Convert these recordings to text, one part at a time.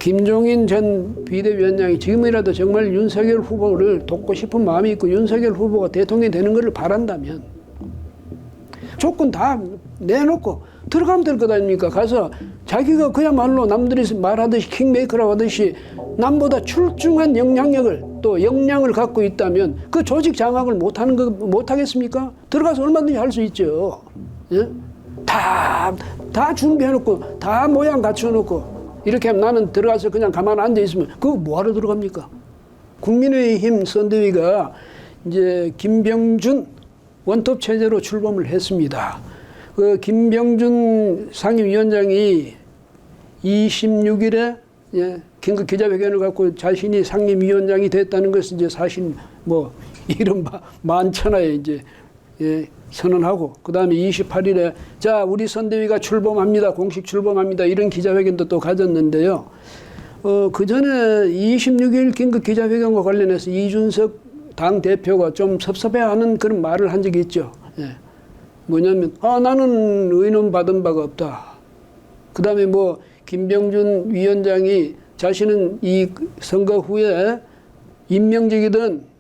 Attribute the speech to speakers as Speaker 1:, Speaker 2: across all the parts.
Speaker 1: 김종인 전 비대위원장이 지금이라도 정말 윤석열 후보를 돕고 싶은 마음이 있고 윤석열 후보가 대통령이 되는 것을 바란다면 조건 다 내놓고 들어가면 될 것 아닙니까? 가서 자기가 그야말로 남들이 말하듯이 킹메이커라고 하듯이 남보다 출중한 영향력을 또 역량을 갖고 있다면 그 조직 장악을 못하겠습니까? 들어가서 얼마든지 할 수 있죠. 예? 다 준비해놓고 다 모양 갖춰놓고 이렇게 하면 나는 들어가서 그냥 가만 앉아있으면 그거 뭐하러 들어갑니까? 국민의힘 선대위가 이제 김병준 원톱 체제로 출범을 했습니다. 그 김병준 상임위원장이 26일에 긴급 기자회견을 갖고 자신이 상임위원장이 됐다는 것은 이제 사실 뭐 이른바 만천하에 이제 선언하고 그 다음에 28일에 자 우리 선대위가 출범합니다. 공식 출범합니다. 이런 기자회견도 또 가졌는데요. 그 전에 26일 긴급 기자회견과 관련해서 이준석 당대표가 좀 섭섭해하는 그런 말을 한 적이 있죠. 뭐냐면 나는 의논 받은 바가 없다. 그 다음에 뭐 김병준 위원장이 자신은 이 선거 후에 임명직이든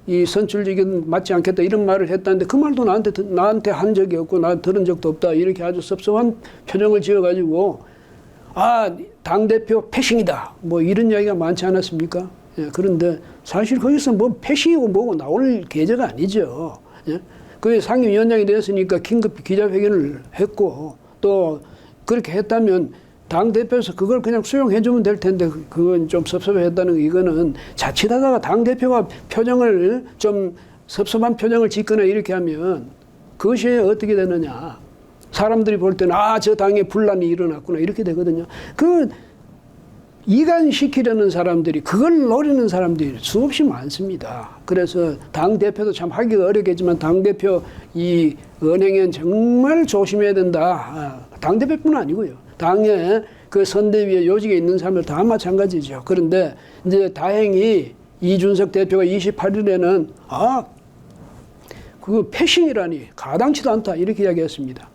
Speaker 1: 이 선출직이든 맞지 않겠다 이런 말을 했다는데 그 말도 나한테 한 적이 없고 나 들은 적도 없다. 이렇게 아주 섭섭한 표정을 지어가지고 당대표 패싱이다. 뭐 이런 이야기가 많지 않았습니까? 그런데 사실 거기서 뭐 패싱이고 뭐고 나올 계제가 아니죠. 그 상임위원장이 됐으니까 긴급 기자회견을 했고 또 그렇게 했다면 당대표에서 그걸 그냥 수용해주면 될 텐데 그건 좀 섭섭했다는 거 이거는 자칫하다가 당대표가 표정을 좀 섭섭한 표정을 짓거나 이렇게 하면 그것이 어떻게 되느냐. 사람들이 볼 때는 저 당에 분란이 일어났구나 이렇게 되거든요. 그 이간시키려는 사람들이 그걸 노리는 사람들이 수없이 많습니다. 그래서 당대표도 참 하기가 어렵겠지만 당대표 이 언행엔 정말 조심해야 된다. 당대표뿐 아니고요. 당에 그 선대위에 요직에 있는 사람들 다 마찬가지죠. 그런데 이제 다행히 이준석 대표가 28일에는 그거 패싱이라니 가당치도 않다 이렇게 이야기했습니다.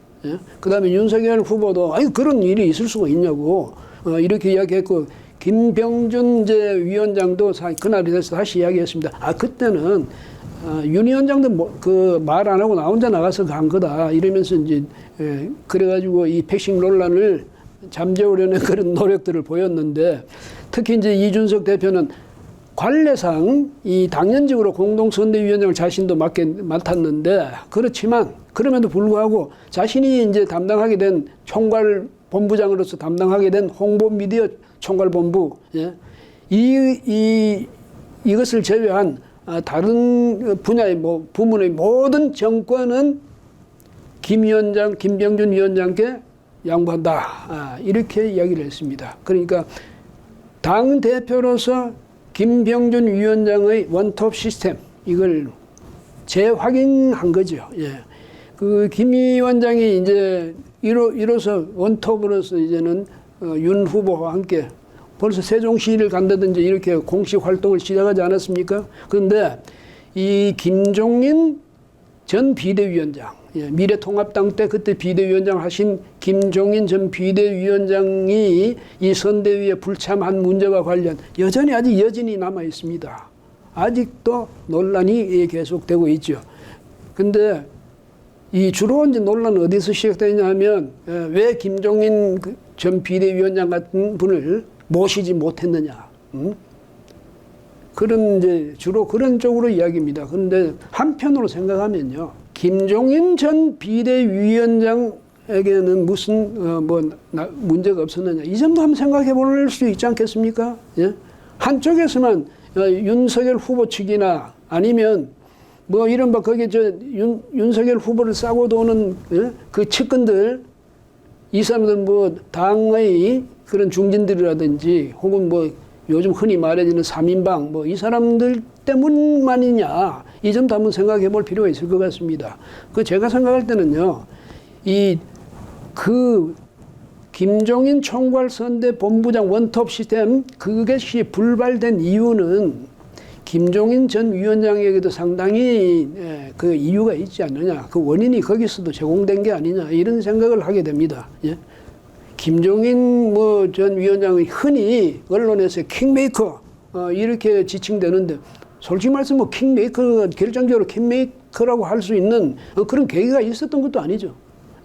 Speaker 1: 그 다음에 윤석열 후보도 그런 일이 있을 수가 있냐고 이렇게 이야기했고 김병준 위원장도 그날에 대해서 다시 이야기했습니다. 그때는 윤 위원장도 그 말 안 하고 나 혼자 나가서 간 거다 이러면서 이제 그래가지고 이 패싱 논란을 잠재우려는 그런 노력들을 보였는데 특히 이제 이준석 대표는 관례상 이 당연직으로 공동선대위원장을 자신도 맡았는데 그렇지만 그럼에도 불구하고 자신이 이제 담당하게 된 총괄 본부장으로서 담당하게 된 홍보 미디어 총괄본부 이것을 제외한 다른 분야의 부문의 모든 정권은 김병준 위원장께 양보한다. 이렇게 이야기를 했습니다. 그러니까 당 대표로서 김병준 위원장의 원톱 시스템 이걸 재확인한 거죠. 그 김 위원장이 이제 이로써 원톱으로서 이제는 윤 후보와 함께 벌써 세종시를 간다든지 이렇게 공식 활동을 시작하지 않았습니까? 그런데 이 김종인 전 비대위원장, 미래통합당 때 그때 비대위원장 하신 김종인 전 비대위원장이 이 선대위에 불참한 문제와 관련 여전히 아직 여진이 남아 있습니다. 아직도 논란이 계속되고 있죠. 근데 이 주로 이제 논란은 어디서 시작되냐 하면 왜 김종인 전 비대위원장 같은 분을 모시지 못했느냐. 그런 이제 주로 그런 쪽으로 이야기입니다. 그런데 한편으로 생각하면요. 김종인 전 비대위원장에게는 무슨 문제가 없었느냐. 이 점도 한번 생각해 볼 수 있지 않겠습니까? 한쪽에서만 윤석열 후보 측이나 아니면 이른바 거기에 윤석열 후보를 싸고 도는 그 측근들 이 사람들 당의 그런 중진들이라든지 혹은 요즘 흔히 말해지는 3인방 이 사람들 때문만이냐 이 점도 한번 생각해 볼 필요가 있을 것 같습니다. 제가 생각할 때는요. 김종인 총괄선대 본부장 원톱 시스템 그것이 불발된 이유는 김종인 전 위원장에게도 상당히 그 이유가 있지 않느냐. 그 원인이 거기서도 제공된 게 아니냐. 이런 생각을 하게 됩니다. 김종인 뭐 전 위원장이 흔히 언론에서 킹메이커 이렇게 지칭되는데 솔직히 말씀 뭐 킹메이커 결정적으로 킹메이커라고 할 수 있는 그런 계기가 있었던 것도 아니죠.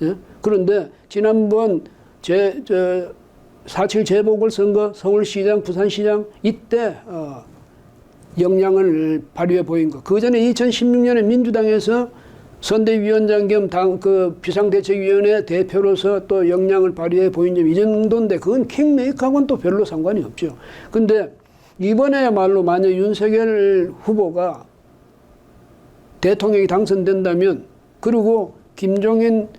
Speaker 1: 예? 그런데 지난번 4.7 재보궐선거 서울시장, 부산시장 이때 역량을 발휘해 보인 거. 그 전에 2016년에 민주당에서 선대위원장 겸 비상대책위원회 대표로서 또 역량을 발휘해 보인 점 이 정도인데 그건 킹메이커하고는 또 별로 상관이 없죠. 근데 이번에야말로 만약 윤석열 후보가 대통령이 당선된다면 그리고 김종인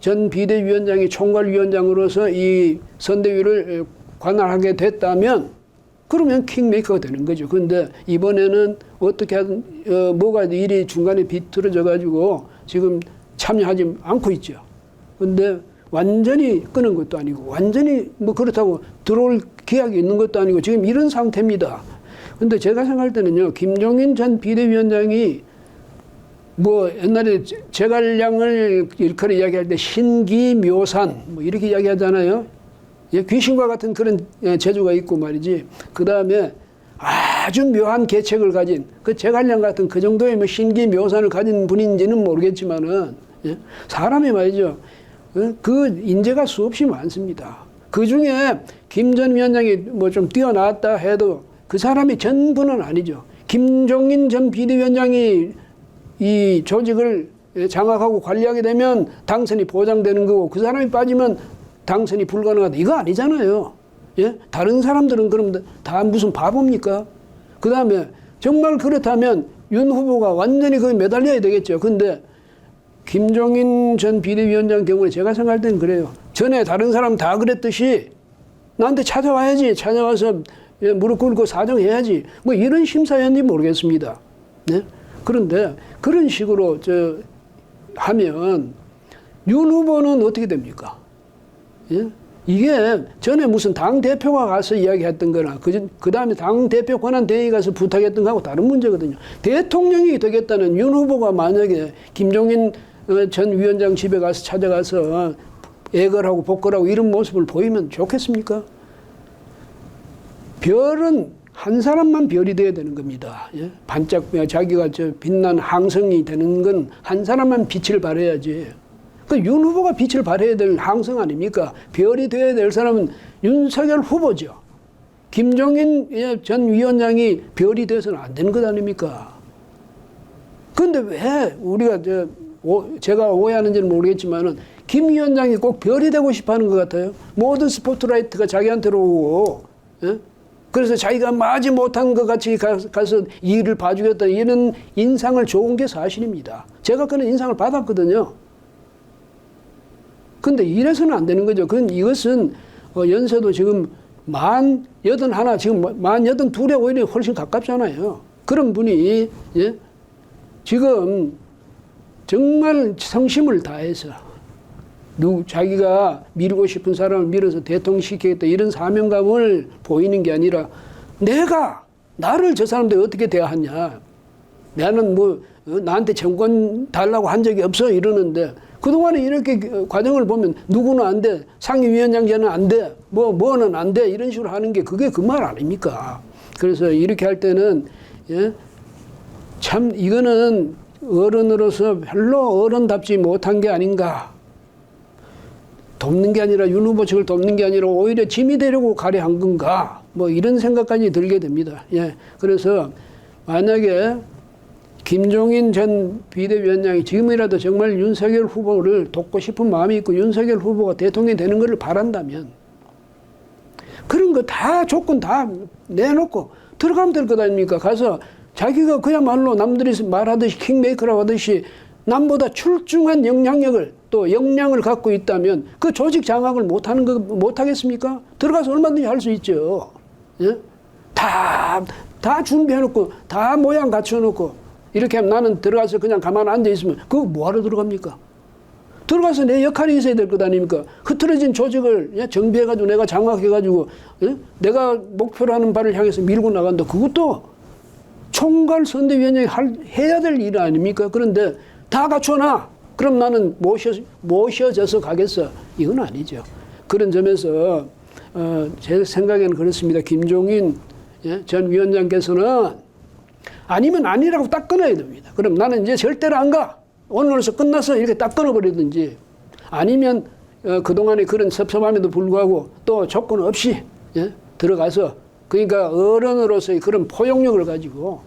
Speaker 1: 전 비대위원장이 총괄위원장으로서 이 선대위를 관할하게 됐다면 그러면 킹메이커가 되는 거죠. 그런데 이번에는 어떻게 하든 뭐가 일이 중간에 비틀어져 가지고 지금 참여하지 않고 있죠. 그런데 완전히 끊은 것도 아니고 완전히 뭐 그렇다고 들어올 기약이 있는 것도 아니고 지금 이런 상태입니다. 그런데 제가 생각할 때는요. 김종인 전 비대위원장이 뭐 옛날에 제갈량을 일컬이 이야기할 때 신기묘산 뭐 이렇게 이야기하잖아요. 예, 귀신과 같은 그런 재주가 있고 말이지. 그 다음에 아주 묘한 계책을 가진 그 제갈량 같은 그 정도의 뭐 신기묘산을 가진 분인지는 모르겠지만은 예, 사람이 말이죠. 그 인재가 수없이 많습니다. 그 중에 김 전 위원장이 뭐 좀 뛰어났다 해도 그 사람이 전부는 아니죠. 김종인 전 비대위원장이 이 조직을 장악하고 관리하게 되면 당선이 보장되는 거고 그 사람이 빠지면 당선이 불가능하다. 이거 아니잖아요. 예? 다른 사람들은 그럼 다 무슨 바보입니까? 그 다음에 정말 그렇다면 윤 후보가 완전히 거기 매달려야 되겠죠. 근데 김종인 전 비대위원장 경우에 제가 생각할 때는 그래요. 전에 다른 사람 다 그랬듯이 나한테 찾아와야지. 찾아와서 무릎 꿇고 사정해야지. 뭐 이런 심사였는지 모르겠습니다. 네? 그런데 그런 식으로 하면 윤 후보는 어떻게 됩니까? 예? 이게 전에 무슨 당대표가 가서 이야기했던 거나 그 다음에 당대표 권한대회에 가서 부탁했던 거하고 다른 문제거든요. 대통령이 되겠다는 윤 후보가 만약에 김종인 전 위원장 집에 가서 찾아가서 애걸하고 복걸하고 이런 모습을 보이면 좋겠습니까? 별은 한 사람만 별이 되어야 되는 겁니다. 예? 반짝 자기가 빛난 항성이 되는 건 한 사람만 빛을 발해야지. 그 윤 후보가 빛을 발해야 될 항성 아닙니까? 별이 되어야 될 사람은 윤석열 후보죠. 김종인 전 위원장이 별이 돼서는 안 되는 것 아닙니까? 그런데 왜 우리가 제가 오해하는지는 모르겠지만은 김 위원장이 꼭 별이 되고 싶어하는 것 같아요. 모든 스포트라이트가 자기한테로 오고, 예? 그래서 자기가 마지 못한 것 같이 가서 일을 봐주겠다 이런 인상을 줘온 게 사실입니다. 제가 그런 인상을 받았거든요. 근데 이래서는 안 되는 거죠. 이것은 연세도 지금 만 81, 지금 만 82에 오히려 훨씬 가깝잖아요. 그런 분이 예? 지금 정말 성심을 다해서 자기가 밀고 싶은 사람을 밀어서 대통령시키겠다 이런 사명감을 보이는 게 아니라 나를 저 사람들 어떻게 대하냐. 나는 뭐 나한테 정권 달라고 한 적이 없어 이러는데 그동안에 이렇게 과정을 보면 누구는 안 돼. 상임위원장제는 안 돼. 뭐는 안 돼. 이런 식으로 하는 게 그게 그 말 아닙니까? 그래서 이렇게 할 때는 예? 참 이거는 어른으로서 별로 어른답지 못한 게 아닌가. 돕는 게 아니라 윤 후보 측을 돕는 게 아니라 오히려 짐이 되려고 가려한 건가. 뭐 이런 생각까지 들게 됩니다. 예. 그래서 만약에 김종인 전 비대위원장이 지금이라도 정말 윤석열 후보를 돕고 싶은 마음이 있고 윤석열 후보가 대통령이 되는 것을 바란다면 그런 거 다 조건 다 내놓고 들어가면 될 것 아닙니까? 가서 자기가 그야말로 남들이 말하듯이 킹메이커라고 하듯이 남보다 출중한 영향력을 또 역량을 갖고 있다면 그 조직 장악을 못하겠습니까? 들어가서 얼마든지 할 수 있죠. 예? 다 준비해놓고 다 모양 갖춰놓고 이렇게 하면 나는 들어가서 그냥 가만히 앉아있으면 그거 뭐하러 들어갑니까? 들어가서 내 역할이 있어야 될 것 아닙니까? 흐트러진 조직을 정비해가지고 내가 장악해가지고 내가 목표로 하는 바를 향해서 밀고 나간다. 그것도 총괄 선대위원장이 해야 될 일 아닙니까? 그런데 다 갖춰놔. 그럼 나는 모셔져서 가겠어. 이건 아니죠. 그런 점에서 제 생각에는 그렇습니다. 김종인 전 위원장께서는 아니면 아니라고 딱 끊어야 됩니다. 그럼 나는 이제 절대로 안 가. 오늘로서 끝났어. 이렇게 딱 끊어버리든지 아니면 그동안에 그런 섭섭함에도 불구하고 또 조건 없이 들어가서 그러니까 어른으로서의 그런 포용력을 가지고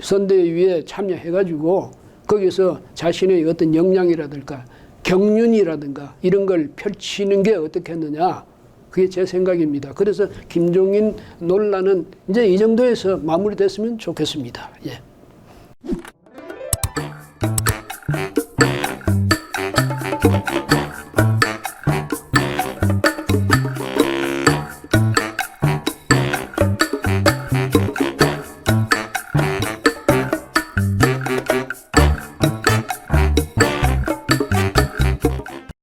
Speaker 1: 선대위에 참여해가지고 거기서 자신의 어떤 역량이라든가 경륜이라든가 이런 걸 펼치는 게 어떻겠느냐. 그게 제 생각입니다. 그래서 김종인 논란은 이제 이 정도에서 마무리됐으면 좋겠습니다. 예.